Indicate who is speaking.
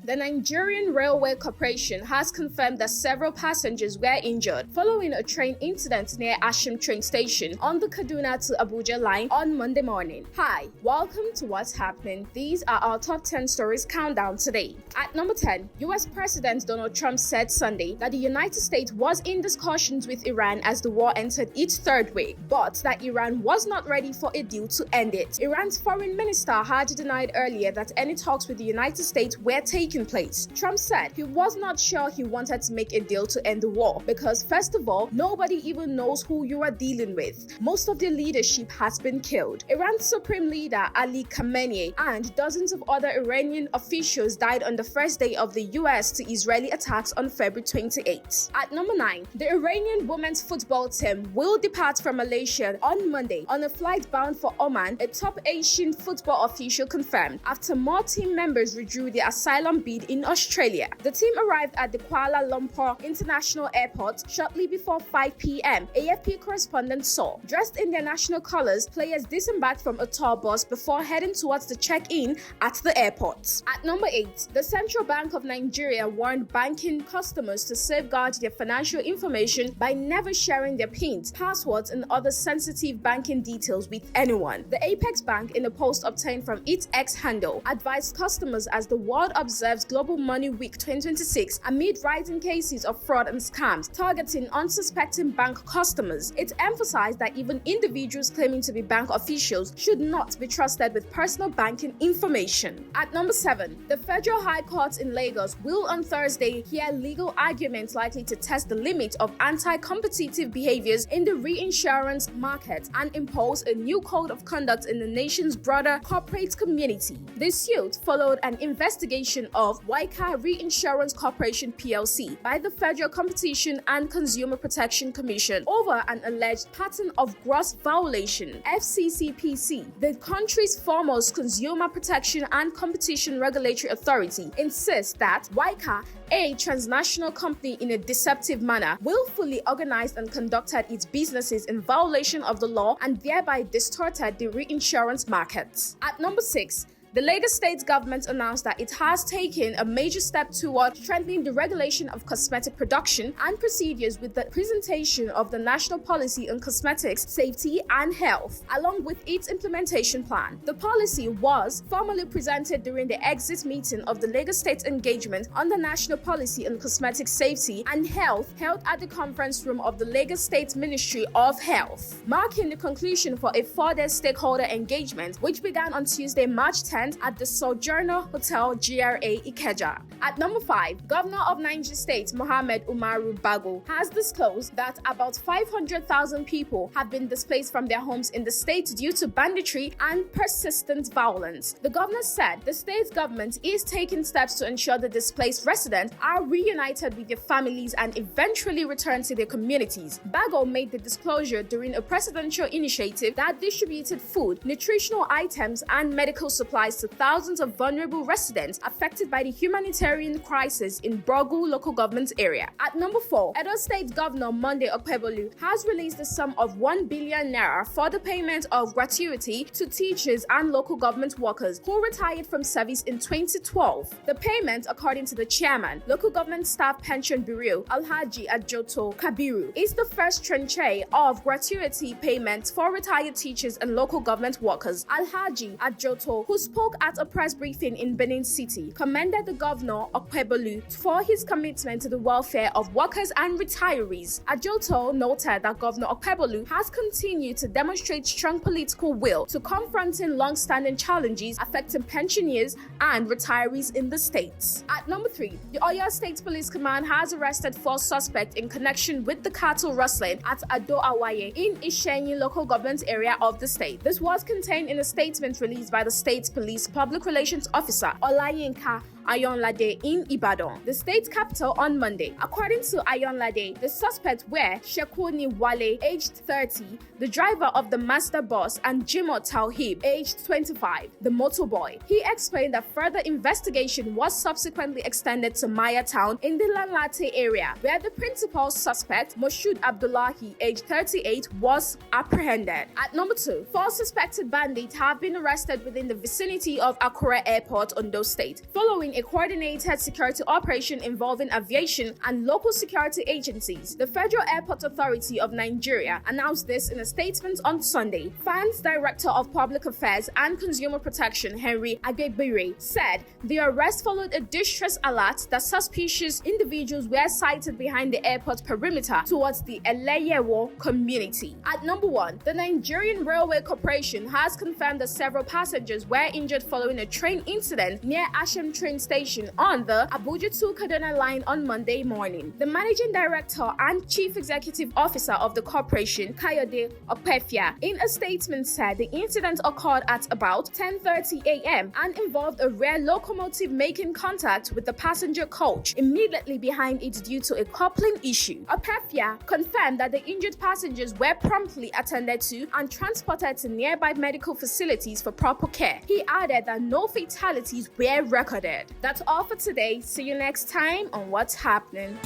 Speaker 1: The Nigerian Railway Corporation has confirmed that several passengers were injured following a train incident near Asham train station on the Kaduna to Abuja line on Monday morning. Hi, welcome to What's Happening. These are our top 10 stories countdown today. At number 10, US President Donald Trump said Sunday that the United States was in discussions with Iran as the war entered its third week, but that Iran was not ready for a deal to end it. Iran's foreign minister had denied earlier that any talks with the United States were taking place. Trump said he was not sure he wanted to make a deal to end the war because, first of all, nobody even knows who you are dealing with. Most of the leadership has been killed. Iran's supreme leader Ali Khamenei and dozens of other Iranian officials died on the first day of the US to Israeli attacks on February 28. At number 9, the Iranian women's football team will depart from Malaysia on Monday on a flight bound for Oman, a top Asian football official confirmed, after more team members withdrew their asylum bid in Australia. The team arrived at the Kuala Lumpur International Airport shortly before 5 p.m., AFP correspondent saw. Dressed in their national colors, players disembarked from a tour bus before heading towards the check-in at the airport. At number 8, the Central Bank of Nigeria warned banking customers to safeguard their financial information by never sharing their PINs, passwords, and other sensitive banking details with anyone. The Apex Bank, in a post obtained from its X handle, advised customers as the world observes Global Money Week 2026 amid rising cases of fraud and scams targeting unsuspecting bank customers. It emphasized that even individuals claiming to be bank officials should not be trusted with personal banking information. At number 7, the Federal High Court in Lagos will on Thursday hear legal arguments likely to test the limit of anti-competitive behaviors in the reinsurance market and impose a new code of conduct in the nation's broader corporate community. This suit followed an investigation of Waika Reinsurance Corporation PLC by the Federal Competition and Consumer Protection Commission over an alleged pattern of gross violation. FCCPC, the country's foremost consumer protection and competition regulatory authority, insists that Waika, a transnational company in a deceptive manner, willfully organized and conducted its businesses in violation of the law and thereby distorted the reinsurance market. At number 6, the Lagos State government announced that it has taken a major step toward strengthening the regulation of cosmetic production and procedures with the presentation of the National Policy on Cosmetics Safety and Health, along with its implementation plan. The policy was formally presented during the exit meeting of the Lagos State Engagement on the National Policy on Cosmetic Safety and Health held at the conference room of the Lagos State Ministry of Health, marking the conclusion for a 4-day stakeholder engagement which began on Tuesday, March 10th at the Sojourner Hotel GRA Ikeja. At number 5, Governor of Niger State Mohammed Umaru Bago has disclosed that about 500,000 people have been displaced from their homes in the state due to banditry and persistent violence. The governor said the state government is taking steps to ensure the displaced residents are reunited with their families and eventually return to their communities. Bago made the disclosure during a presidential initiative that distributed food, nutritional items, and medical supplies to thousands of vulnerable residents affected by the humanitarian crisis in Bago local government area. At number 4, Edo State Governor Monday Okpebholo has released a sum of 1 billion naira for the payment of gratuity to teachers and local government workers who retired from service in 2012. The payment, according to the chairman, Local Government Staff Pension Bureau, Alhaji Ajoto Kabiru, is the first tranche of gratuity payments for retired teachers and local government workers. Alhaji Ajoto, who spoke at a press briefing in Benin City, commended the governor Okpebholo for his commitment to the welfare of workers and retirees. Ajoto noted that Governor Okpebholo has continued to demonstrate strong political will to confronting long-standing challenges affecting pensioners and retirees in the state. At number 3, the Oyo State Police Command has arrested 4 suspects in connection with the cattle rustling at Ado Awaye in Ishenyi local government area of the state. This was contained in a statement released by the state police public relations officer Olayinka Ayonlade in Ibadan, the state capital, on Monday. According to Ayonlade, the suspects were Shekuni Wale, aged 30, the driver of the master bus, and Jimo Tauhib, aged 25, the motorboy. He explained that further investigation was subsequently extended to Maya Town in the Lanlate area, where the principal suspect, Moshood Abdullahi, aged 38, was apprehended. At number 2, 4 suspected bandits have been arrested within the vicinity of Akure Airport, Ondo State, following a coordinated security operation involving aviation and local security agencies. The Federal Airport Authority of Nigeria announced this in a statement on Sunday. FAAN's Director of Public Affairs and Consumer Protection, Henry Okpebholo, said the arrest followed a distress alert that suspicious individuals were sighted behind the airport perimeter towards the Eleyewo community. At number 1, the Nigerian Railway Corporation has confirmed that several passengers were injured following a train incident near Asham train station on the Abuja-Kaduna line on Monday morning. The Managing Director and Chief Executive Officer of the corporation, Kayode Okpebholo, in a statement said the incident occurred at about 10:30 a.m. and involved a rail locomotive making contact with the passenger coach immediately behind it due to a coupling issue. Okpebholo confirmed that the injured passengers were promptly attended to and transported to nearby medical facilities for proper care. He added that no fatalities were recorded. That's all for today. See you next time on What's Happening.